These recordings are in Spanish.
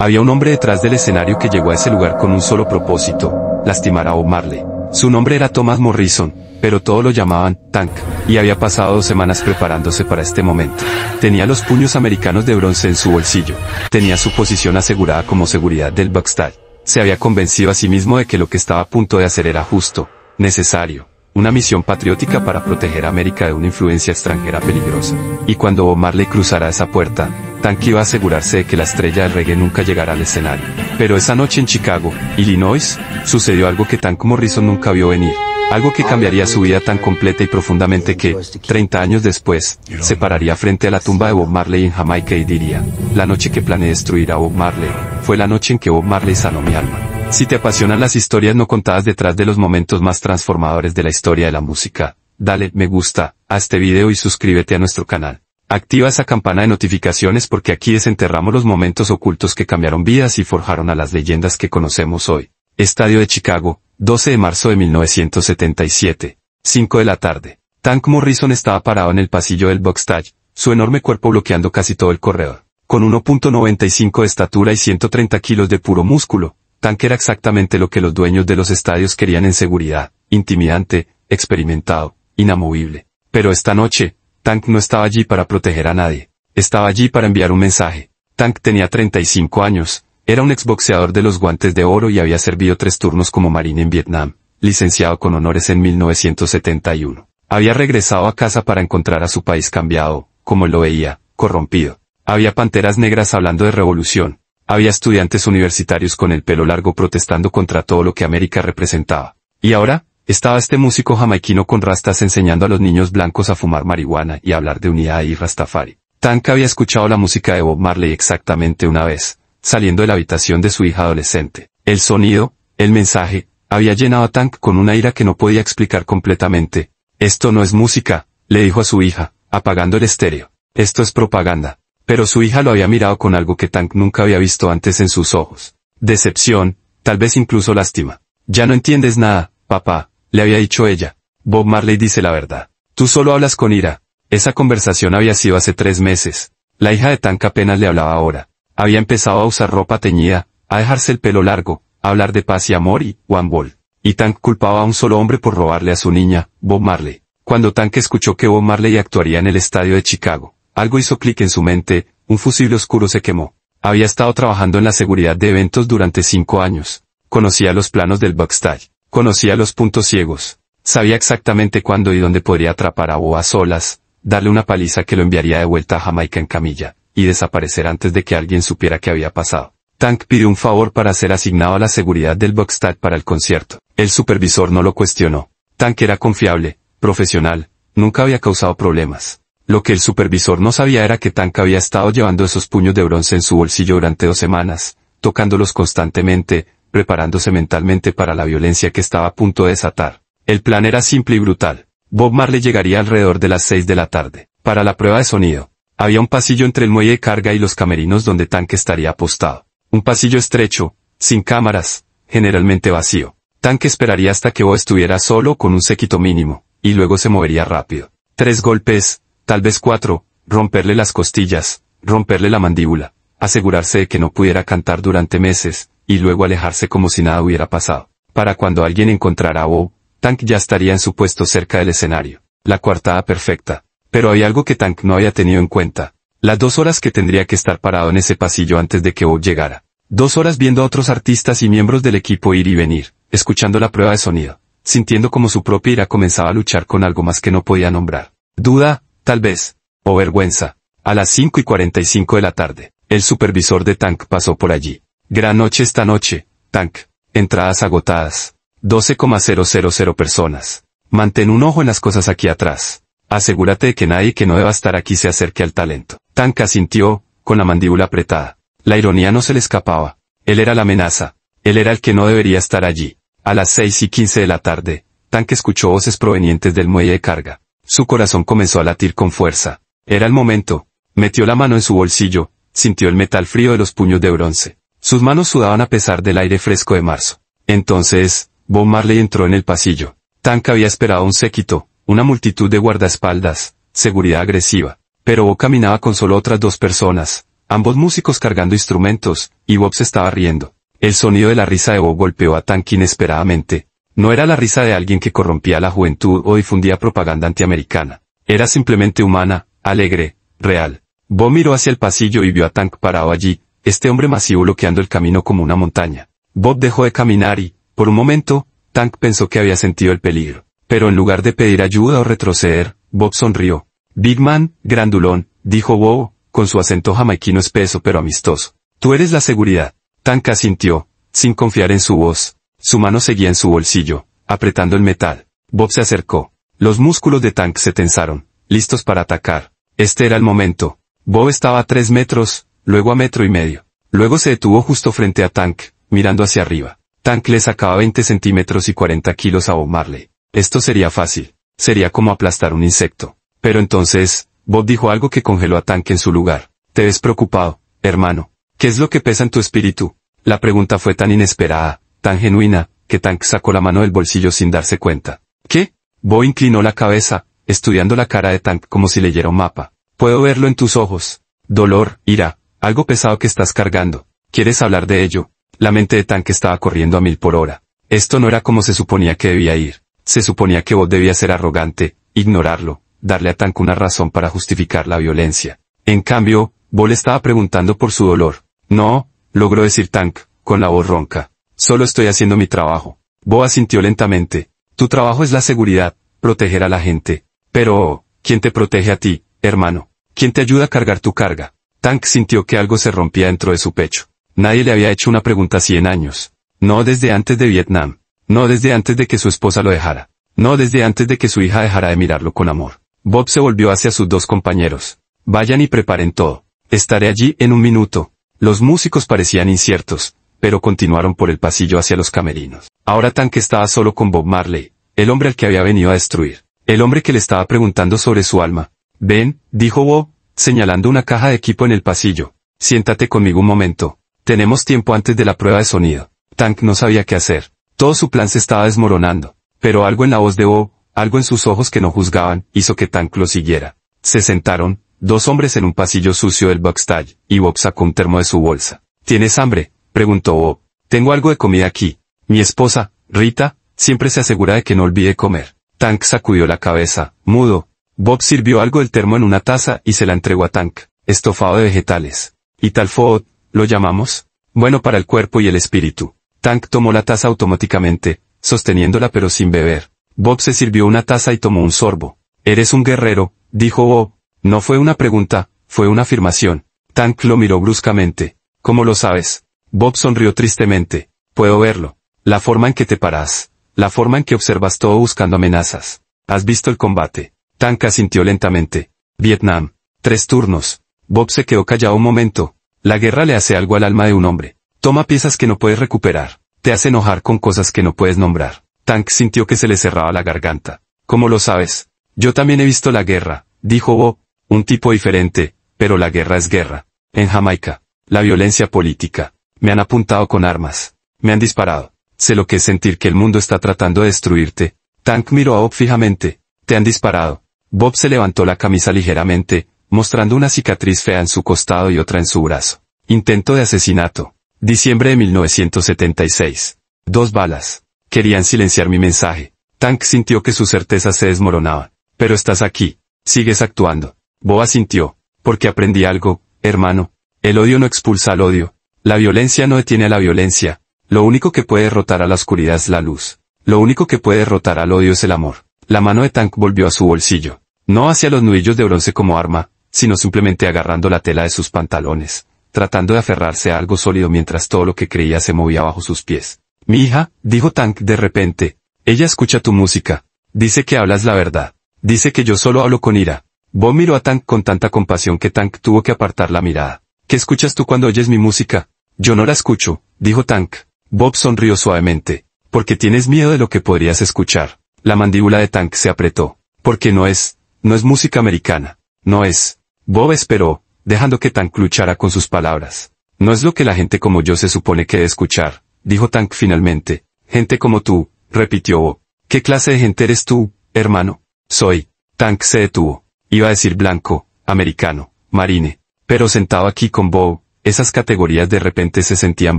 Había un hombre detrás del escenario que llegó a ese lugar con un solo propósito: lastimar a Bob Marley. Su nombre era Thomas Morrison, pero todos lo llamaban Tank, y había pasado 2 semanas preparándose para este momento. Tenía los puños americanos de bronce en su bolsillo. Tenía su posición asegurada como seguridad del backstage. Se había convencido a sí mismo de que lo que estaba a punto de hacer era justo, necesario, una misión patriótica para proteger a América de una influencia extranjera peligrosa. Y cuando Bob Marley cruzara esa puerta, Tank iba a asegurarse de que la estrella del reggae nunca llegara al escenario. Pero esa noche en Chicago, Illinois, sucedió algo que Tank Morrison nunca vio venir. Algo que cambiaría su vida tan completa y profundamente que, 30 años después, se pararía frente a la tumba de Bob Marley en Jamaica y diría: la noche que planeé destruir a Bob Marley, fue la noche en que Bob Marley sanó mi alma. Si te apasionan las historias no contadas detrás de los momentos más transformadores de la historia de la música, dale me gusta a este video y suscríbete a nuestro canal. Activa esa campana de notificaciones porque aquí desenterramos los momentos ocultos que cambiaron vidas y forjaron a las leyendas que conocemos hoy. Estadio de Chicago, 12 de marzo de 1977, 5 de la tarde. Tank Morrison estaba parado en el pasillo del backstage, su enorme cuerpo bloqueando casi todo el corredor. Con 1.95 de estatura y 130 kilos de puro músculo, Tank era exactamente lo que los dueños de los estadios querían en seguridad: intimidante, experimentado, inamovible. Pero esta noche, Tank no estaba allí para proteger a nadie. Estaba allí para enviar un mensaje. Tank tenía 35 años. Era un exboxeador de los guantes de oro y había servido 3 turnos como marine en Vietnam, licenciado con honores en 1971. Había regresado a casa para encontrar a su país cambiado, como él lo veía, corrompido. Había panteras negras hablando de revolución. Había estudiantes universitarios con el pelo largo protestando contra todo lo que América representaba. Y ahora, estaba este músico jamaiquino con rastas enseñando a los niños blancos a fumar marihuana y a hablar de unidad y Rastafari. Tank había escuchado la música de Bob Marley exactamente una vez, saliendo de la habitación de su hija adolescente. El sonido, el mensaje, había llenado a Tank con una ira que no podía explicar completamente. «Esto no es música», le dijo a su hija, apagando el estéreo. «Esto es propaganda». Pero su hija lo había mirado con algo que Tank nunca había visto antes en sus ojos. Decepción, tal vez incluso lástima. «Ya no entiendes nada, papá», le había dicho ella. «Bob Marley dice la verdad. Tú solo hablas con ira». Esa conversación había sido hace 3 meses. La hija de Tank apenas le hablaba ahora. Había empezado a usar ropa teñida, a dejarse el pelo largo, a hablar de paz y amor y One Ball. Y Tank culpaba a un solo hombre por robarle a su niña, Bob Marley. Cuando Tank escuchó que Bob Marley actuaría en el estadio de Chicago, algo hizo clic en su mente, un fusible oscuro se quemó. Había estado trabajando en la seguridad de eventos durante 5 años. Conocía los planos del backstage. Conocía los puntos ciegos. Sabía exactamente cuándo y dónde podría atrapar a Bob a solas, darle una paliza que lo enviaría de vuelta a Jamaica en camilla, y desaparecer antes de que alguien supiera qué había pasado. Tank pidió un favor para ser asignado a la seguridad del backstage para el concierto. El supervisor no lo cuestionó. Tank era confiable, profesional, nunca había causado problemas. Lo que el supervisor no sabía era que Tank había estado llevando esos puños de bronce en su bolsillo durante 2 semanas, tocándolos constantemente, preparándose mentalmente para la violencia que estaba a punto de desatar. El plan era simple y brutal. Bob Marley llegaría alrededor de las 6 de la tarde. Para la prueba de sonido, había un pasillo entre el muelle de carga y los camerinos donde Tank estaría apostado. Un pasillo estrecho, sin cámaras, generalmente vacío. Tank esperaría hasta que Bob estuviera solo con un séquito mínimo, y luego se movería rápido. 3 golpes, tal vez 4, romperle las costillas, romperle la mandíbula, asegurarse de que no pudiera cantar durante meses, y luego alejarse como si nada hubiera pasado. Para cuando alguien encontrara a Bob, Tank ya estaría en su puesto cerca del escenario. La coartada perfecta. Pero hay algo que Tank no había tenido en cuenta. Las 2 horas que tendría que estar parado en ese pasillo antes de que Bob llegara. 2 horas viendo a otros artistas y miembros del equipo ir y venir, escuchando la prueba de sonido, sintiendo como su propia ira comenzaba a luchar con algo más que no podía nombrar. Duda, tal vez, o vergüenza. A las 5:45 de la tarde, el supervisor de Tank pasó por allí. Gran noche esta noche, Tank. Entradas agotadas. 12,000 personas. Mantén un ojo en las cosas aquí atrás. Asegúrate de que nadie que no deba estar aquí se acerque al talento. Tank asintió, con la mandíbula apretada. La ironía no se le escapaba. Él era la amenaza. Él era el que no debería estar allí. A las 6:15 de la tarde, Tank escuchó voces provenientes del muelle de carga. Su corazón comenzó a latir con fuerza. Era el momento. Metió la mano en su bolsillo, sintió el metal frío de los puños de bronce. Sus manos sudaban a pesar del aire fresco de marzo. Entonces, Bob Marley entró en el pasillo. Tank había esperado un séquito, una multitud de guardaespaldas, seguridad agresiva. Pero Bob caminaba con solo otras 2 personas, Ambos músicos cargando instrumentos, y Bob se estaba riendo. El sonido de la risa de Bob golpeó a Tank inesperadamente. No era la risa de alguien que corrompía a la juventud o difundía propaganda antiamericana. Era simplemente humana, alegre, real. Bob miró hacia el pasillo y vio a Tank parado allí, este hombre masivo bloqueando el camino como una montaña. Bob dejó de caminar y, por un momento, Tank pensó que había sentido el peligro. Pero en lugar de pedir ayuda o retroceder, Bob sonrió. Big Man, grandulón, dijo Bob, con su acento jamaiquino espeso pero amistoso. Tú eres la seguridad. Tank asintió, sin confiar en su voz. Su mano seguía en su bolsillo, apretando el metal. Bob se acercó. Los músculos de Tank se tensaron, listos para atacar. Este era el momento. Bob estaba a 3 metros, luego a 1,5 metros. Luego se detuvo justo frente a Tank, mirando hacia arriba. Tank le sacaba 20 centímetros y 40 kilos a Bob Marley. Esto sería fácil. Sería como aplastar un insecto. Pero entonces, Bob dijo algo que congeló a Tank en su lugar. Te ves preocupado, hermano. ¿Qué es lo que pesa en tu espíritu? La pregunta fue tan inesperada, tan genuina, que Tank sacó la mano del bolsillo sin darse cuenta. ¿Qué? Bob inclinó la cabeza, estudiando la cara de Tank como si leyera un mapa. Puedo verlo en tus ojos. Dolor, ira, algo pesado que estás cargando. ¿Quieres hablar de ello? La mente de Tank estaba corriendo a 1000 por hora. Esto no era como se suponía que debía ir. Se suponía que Bob debía ser arrogante, ignorarlo, darle a Tank una razón para justificar la violencia. En cambio, Bob le estaba preguntando por su dolor. No, logró decir Tank, con la voz ronca. Solo estoy haciendo mi trabajo. Bob asintió lentamente. Tu trabajo es la seguridad, proteger a la gente. Pero, ¿quién te protege a ti, hermano? ¿Quién te ayuda a cargar tu carga? Tank sintió que algo se rompía dentro de su pecho. Nadie le había hecho una pregunta así en años. No desde antes de Vietnam. No desde antes de que su esposa lo dejara. No desde antes de que su hija dejara de mirarlo con amor. Bob se volvió hacia sus dos compañeros. Vayan y preparen todo. Estaré allí en un minuto. Los músicos parecían inciertos, pero continuaron por el pasillo hacia los camerinos. Ahora Tank estaba solo con Bob Marley, el hombre al que había venido a destruir. El hombre que le estaba preguntando sobre su alma. Ven, dijo Bob, señalando una caja de equipo en el pasillo. Siéntate conmigo un momento. Tenemos tiempo antes de la prueba de sonido. Tank no sabía qué hacer. Todo su plan se estaba desmoronando. Pero algo en la voz de Bob, algo en sus ojos que no juzgaban, hizo que Tank lo siguiera. Se sentaron, dos hombres en un pasillo sucio del backstage, y Bob sacó un termo de su bolsa. ¿Tienes hambre?, preguntó Bob. Tengo algo de comida aquí. Mi esposa, Rita, siempre se asegura de que no olvide comer. Tank sacudió la cabeza, mudo. Bob sirvió algo del termo en una taza y se la entregó a Tank. Estofado de vegetales. ¿Y tal food, lo llamamos? Bueno para el cuerpo y el espíritu. Tank tomó la taza automáticamente, sosteniéndola pero sin beber. Bob se sirvió una taza y tomó un sorbo. Eres un guerrero, dijo Bob. No fue una pregunta, fue una afirmación. Tank lo miró bruscamente. ¿Cómo lo sabes? Bob sonrió tristemente. Puedo verlo. La forma en que te paras. La forma en que observas todo buscando amenazas. ¿Has visto el combate? Tank asintió lentamente. Vietnam. 3 turnos. Bob se quedó callado un momento. La guerra le hace algo al alma de un hombre. Toma piezas que no puedes recuperar. Te hace enojar con cosas que no puedes nombrar. Tank sintió que se le cerraba la garganta. ¿Cómo lo sabes? Yo también he visto la guerra, dijo Bob. Un tipo diferente, pero la guerra es guerra. En Jamaica. La violencia política. Me han apuntado con armas. Me han disparado. Sé lo que es sentir que el mundo está tratando de destruirte. Tank miró a Bob fijamente. Te han disparado. Bob se levantó la camisa ligeramente, mostrando una cicatriz fea en su costado y otra en su brazo. Intento de asesinato. Diciembre de 1976. 2 balas. Querían silenciar mi mensaje. Tank sintió que sus certezas se desmoronaban. Pero estás aquí. Sigues actuando. Bob asintió. Porque aprendí algo, hermano. El odio no expulsa al odio. La violencia no detiene a la violencia. Lo único que puede derrotar a la oscuridad es la luz. Lo único que puede derrotar al odio es el amor. La mano de Tank volvió a su bolsillo. No hacia los nudillos de bronce como arma, sino simplemente agarrando la tela de sus pantalones, tratando de aferrarse a algo sólido mientras todo lo que creía se movía bajo sus pies. Mi hija, dijo Tank de repente. Ella escucha tu música. Dice que hablas la verdad. Dice que yo solo hablo con ira. Bob miró a Tank con tanta compasión que Tank tuvo que apartar la mirada. ¿Qué escuchas tú cuando oyes mi música? Yo no la escucho, dijo Tank. Bob sonrió suavemente. Porque tienes miedo de lo que podrías escuchar. La mandíbula de Tank se apretó. Porque no es música americana. No es. Bob esperó, dejando que Tank luchara con sus palabras. No es lo que la gente como yo se supone que debe escuchar, dijo Tank finalmente. Gente como tú, repitió Bob. ¿Qué clase de gente eres tú, hermano? Soy. Tank se detuvo. Iba a decir blanco, americano, marine. Pero sentado aquí con Bob, esas categorías de repente se sentían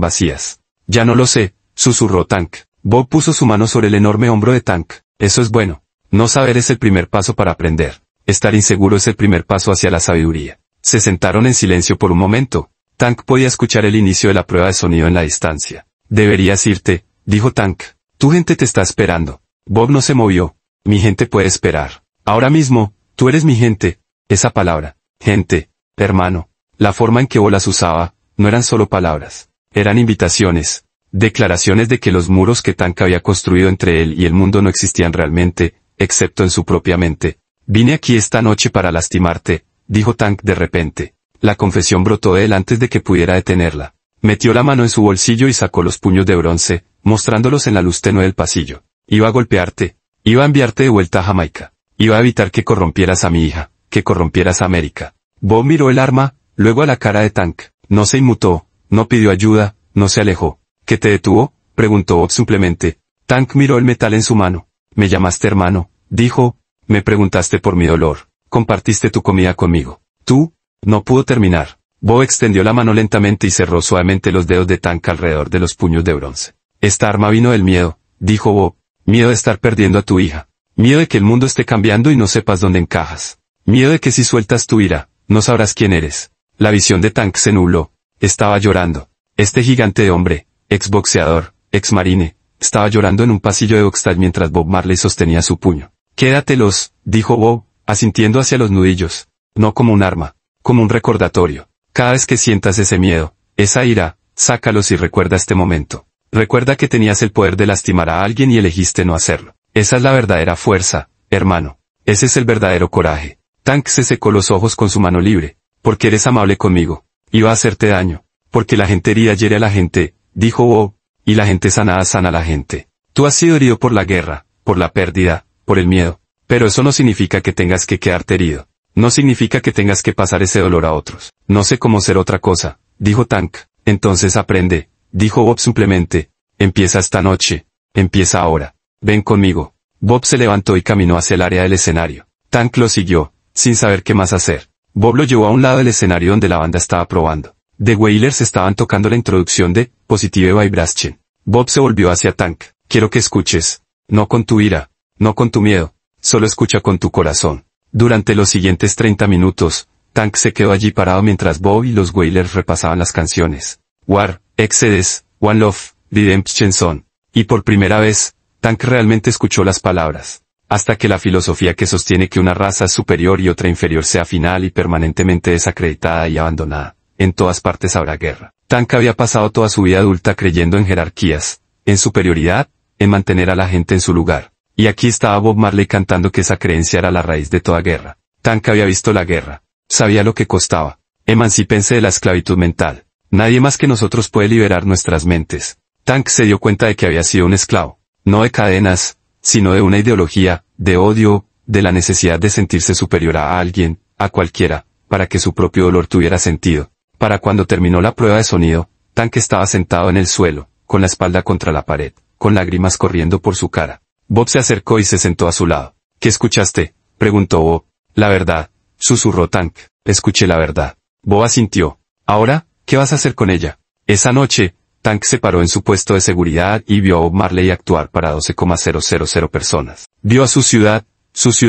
vacías. Ya no lo sé, susurró Tank. Bob puso su mano sobre el enorme hombro de Tank. Eso es bueno. No saber es el primer paso para aprender. Estar inseguro es el primer paso hacia la sabiduría. Se sentaron en silencio por un momento. Tank podía escuchar el inicio de la prueba de sonido en la distancia. Deberías irte, dijo Tank. Tu gente te está esperando. Bob no se movió. Mi gente puede esperar. Ahora mismo, tú eres mi gente. Esa palabra, gente, hermano, la forma en que Bob las usaba, no eran solo palabras. Eran invitaciones, declaraciones de que los muros que Tank había construido entre él y el mundo no existían realmente, excepto en su propia mente. Vine aquí esta noche para lastimarte, dijo Tank de repente. La confesión brotó de él antes de que pudiera detenerla. Metió la mano en su bolsillo y sacó los puños de bronce, mostrándolos en la luz tenue del pasillo. Iba a golpearte. Iba a enviarte de vuelta a Jamaica. Iba a evitar que corrompieras a mi hija, que corrompieras a América. Bob miró el arma, luego a la cara de Tank. No se inmutó, no pidió ayuda, no se alejó. ¿Qué te detuvo?, preguntó Bob simplemente. Tank miró el metal en su mano. Me llamaste hermano, dijo. Me preguntaste por mi dolor. Compartiste tu comida conmigo. Tú. No pudo terminar. Bob extendió la mano lentamente y cerró suavemente los dedos de Tank alrededor de los puños de bronce. Esta arma vino del miedo, dijo Bob. Miedo de estar perdiendo a tu hija. Miedo de que el mundo esté cambiando y no sepas dónde encajas. Miedo de que si sueltas tu ira, no sabrás quién eres. La visión de Tank se nubló. Estaba llorando. Este gigante de hombre, exboxeador, exmarine, estaba llorando en un pasillo de Oxtal mientras Bob Marley sostenía su puño. Quédatelos, dijo Bob, asintiendo hacia los nudillos. No como un arma, como un recordatorio. Cada vez que sientas ese miedo, esa ira, sácalos y recuerda este momento. Recuerda que tenías el poder de lastimar a alguien y elegiste no hacerlo. Esa es la verdadera fuerza, hermano. Ese es el verdadero coraje. Tank se secó los ojos con su mano libre. Porque eres amable conmigo. Iba a hacerte daño. Porque la gente herida hiere a la gente, dijo Bob. Y la gente sanada sana a la gente. Tú has sido herido por la guerra, por la pérdida, por el miedo. Pero eso no significa que tengas que quedarte herido. No significa que tengas que pasar ese dolor a otros. No sé cómo ser otra cosa, dijo Tank. Entonces aprende, dijo Bob simplemente. Empieza esta noche. Empieza ahora. Ven conmigo. Bob se levantó y caminó hacia el área del escenario. Tank lo siguió, sin saber qué más hacer. Bob lo llevó a un lado del escenario donde la banda estaba probando. The Wailers estaban tocando la introducción de Positive Vibration. Bob se volvió hacia Tank. Quiero que escuches. No con tu ira. No con tu miedo. Solo escucha con tu corazón. Durante los siguientes 30 minutos, Tank se quedó allí parado mientras Bob y los Wailers repasaban las canciones. War, Exodus, One Love, Redemption Song. Y por primera vez, Tank realmente escuchó las palabras. Hasta que la filosofía que sostiene que una raza es superior y otra inferior sea final y permanentemente desacreditada y abandonada. En todas partes habrá guerra. Tank había pasado toda su vida adulta creyendo en jerarquías, en superioridad, en mantener a la gente en su lugar. Y aquí estaba Bob Marley cantando que esa creencia era la raíz de toda guerra. Tank había visto la guerra. Sabía lo que costaba. Emancípense de la esclavitud mental. Nadie más que nosotros puede liberar nuestras mentes. Tank se dio cuenta de que había sido un esclavo. No de cadenas, sino de una ideología, de odio, de la necesidad de sentirse superior a alguien, a cualquiera, para que su propio dolor tuviera sentido. Para cuando terminó la prueba de sonido, Tank estaba sentado en el suelo, con la espalda contra la pared, con lágrimas corriendo por su cara. Bob se acercó y se sentó a su lado. ¿Qué escuchaste?, preguntó Bob. La verdad, susurró Tank. Escuché la verdad. Bob asintió. Ahora, ¿qué vas a hacer con ella? Esa noche, Tank se paró en su puesto de seguridad y vio a Bob Marley actuar para 12,000 personas. Vio a su ciudad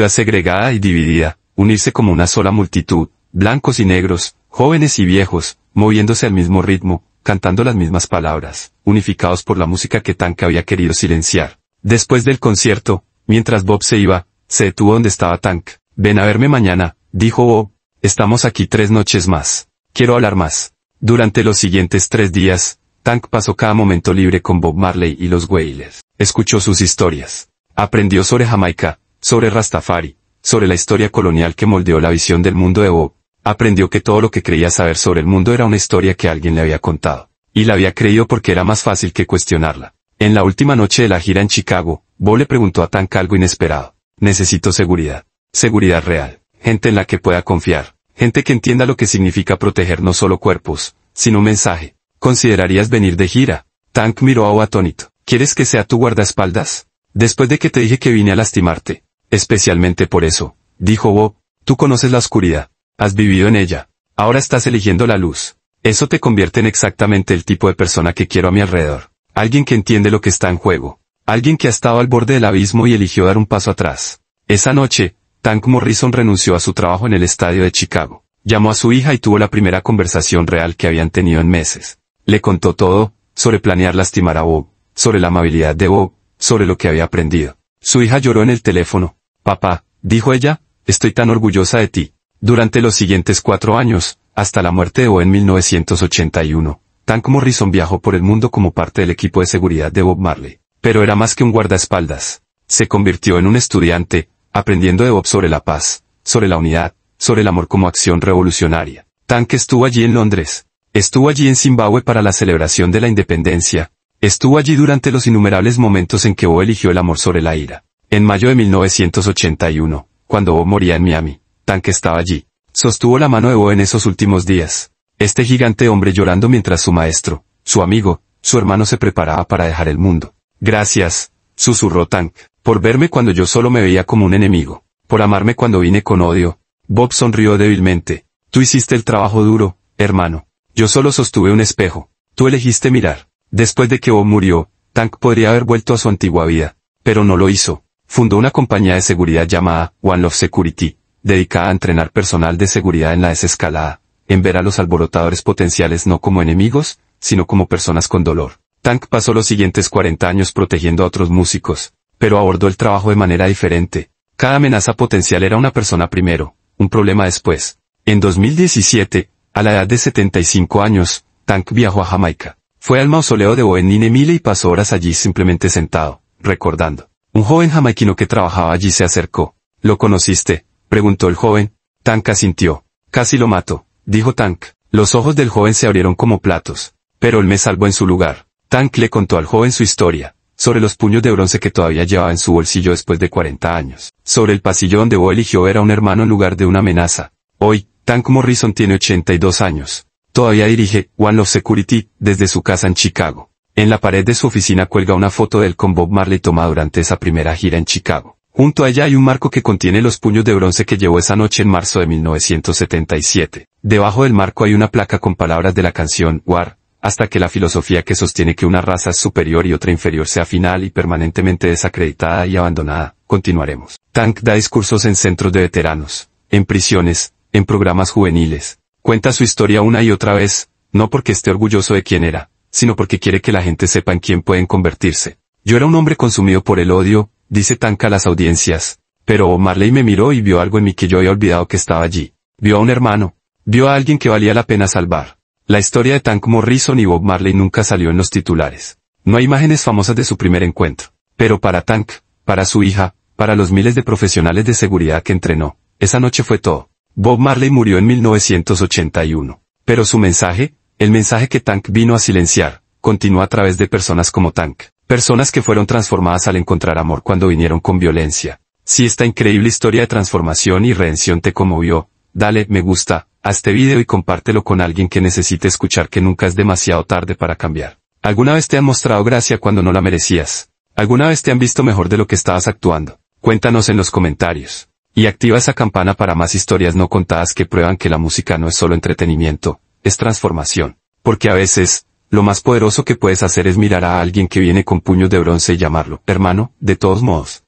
segregada y dividida, unirse como una sola multitud, blancos y negros, jóvenes y viejos, moviéndose al mismo ritmo, cantando las mismas palabras, unificados por la música que Tank había querido silenciar. Después del concierto, mientras Bob se iba, se detuvo donde estaba Tank. Ven a verme mañana, dijo Bob. Estamos aquí 3 noches más. Quiero hablar más. Durante los siguientes 3 días, Tank pasó cada momento libre con Bob Marley y los Wailers. Escuchó sus historias. Aprendió sobre Jamaica, sobre Rastafari, sobre la historia colonial que moldeó la visión del mundo de Bob. Aprendió que todo lo que creía saber sobre el mundo era una historia que alguien le había contado. Y la había creído porque era más fácil que cuestionarla. En la última noche de la gira en Chicago, Bob le preguntó a Tank algo inesperado. Necesito seguridad. Seguridad real. Gente en la que pueda confiar. Gente que entienda lo que significa proteger no solo cuerpos, sino un mensaje. ¿Considerarías venir de gira? Tank miró a Bob atónito. ¿Quieres que sea tu guardaespaldas? Después de que te dije que vine a lastimarte. Especialmente por eso, dijo Bob. Tú conoces la oscuridad. Has vivido en ella. Ahora estás eligiendo la luz. Eso te convierte en exactamente el tipo de persona que quiero a mi alrededor. Alguien que entiende lo que está en juego. Alguien que ha estado al borde del abismo y eligió dar un paso atrás. Esa noche, Tank Morrison renunció a su trabajo en el estadio de Chicago. Llamó a su hija y tuvo la primera conversación real que habían tenido en meses. Le contó todo, sobre planear lastimar a Bob, sobre la amabilidad de Bob, sobre lo que había aprendido. Su hija lloró en el teléfono. Papá, dijo ella, estoy tan orgullosa de ti. Durante los siguientes 4 años, hasta la muerte de Bob en 1981, Tank Morrison viajó por el mundo como parte del equipo de seguridad de Bob Marley. Pero era más que un guardaespaldas. Se convirtió en un estudiante, aprendiendo de Bob sobre la paz, sobre la unidad, sobre el amor como acción revolucionaria. Tank estuvo allí en Londres. Estuvo allí en Zimbabue para la celebración de la independencia. Estuvo allí durante los innumerables momentos en que Bob eligió el amor sobre la ira. En mayo de 1981, cuando Bob moría en Miami, Tank estaba allí. Sostuvo la mano de Bob en esos últimos días. Este gigante hombre llorando mientras su maestro, su amigo, su hermano se preparaba para dejar el mundo. Gracias, susurró Tank, por verme cuando yo solo me veía como un enemigo, por amarme cuando vine con odio. Bob sonrió débilmente. Tú hiciste el trabajo duro, hermano. Yo solo sostuve un espejo. Tú elegiste mirar. Después de que Bob murió, Tank podría haber vuelto a su antigua vida, pero no lo hizo. Fundó una compañía de seguridad llamada One Love Security, dedicada a entrenar personal de seguridad en la desescalada, en ver a los alborotadores potenciales no como enemigos, sino como personas con dolor. Tank pasó los siguientes 40 años protegiendo a otros músicos, pero abordó el trabajo de manera diferente. Cada amenaza potencial era una persona primero, un problema después. En 2017, a la edad de 75 años, Tank viajó a Jamaica. Fue al mausoleo de Bob en Nineveh y pasó horas allí simplemente sentado, recordando. Un joven jamaiquino que trabajaba allí se acercó. ¿Lo conociste?, preguntó el joven. Tank asintió. Casi lo mato, dijo Tank. Los ojos del joven se abrieron como platos. Pero él me salvó en su lugar. Tank le contó al joven su historia, sobre los puños de bronce que todavía llevaba en su bolsillo después de 40 años, sobre el pasillo donde Bob eligió ver a un hermano en lugar de una amenaza. Hoy, Tank Morrison tiene 82 años. Todavía dirige One Love Security desde su casa en Chicago. En la pared de su oficina cuelga una foto de él con Bob Marley tomada durante esa primera gira en Chicago. Junto a ella hay un marco que contiene los puños de bronce que llevó esa noche en marzo de 1977. Debajo del marco hay una placa con palabras de la canción War, hasta que la filosofía que sostiene que una raza es superior y otra inferior sea final y permanentemente desacreditada y abandonada. Continuaremos. Tank da discursos en centros de veteranos, en prisiones, en programas juveniles. Cuenta su historia una y otra vez, no porque esté orgulloso de quién era, sino porque quiere que la gente sepa en quién pueden convertirse. Yo era un hombre consumido por el odio, dice Tank a las audiencias, pero Bob Marley me miró y vio algo en mí que yo había olvidado que estaba allí. Vio a un hermano. Vio a alguien que valía la pena salvar. La historia de Tank Morrison y Bob Marley nunca salió en los titulares. No hay imágenes famosas de su primer encuentro. Pero para Tank, para su hija, para los miles de profesionales de seguridad que entrenó, esa noche fue todo. Bob Marley murió en 1981. Pero su mensaje, el mensaje que Tank vino a silenciar, continuó a través de personas como Tank. Personas que fueron transformadas al encontrar amor cuando vinieron con violencia. Si esta increíble historia de transformación y redención te conmovió, dale me gusta a este video y compártelo con alguien que necesite escuchar que nunca es demasiado tarde para cambiar. ¿Alguna vez te han mostrado gracia cuando no la merecías? ¿Alguna vez te han visto mejor de lo que estabas actuando? Cuéntanos en los comentarios. Y activa esa campana para más historias no contadas que prueban que la música no es solo entretenimiento, es transformación. Porque a veces, lo más poderoso que puedes hacer es mirar a alguien que viene con puños de bronce y llamarlo, hermano, de todos modos.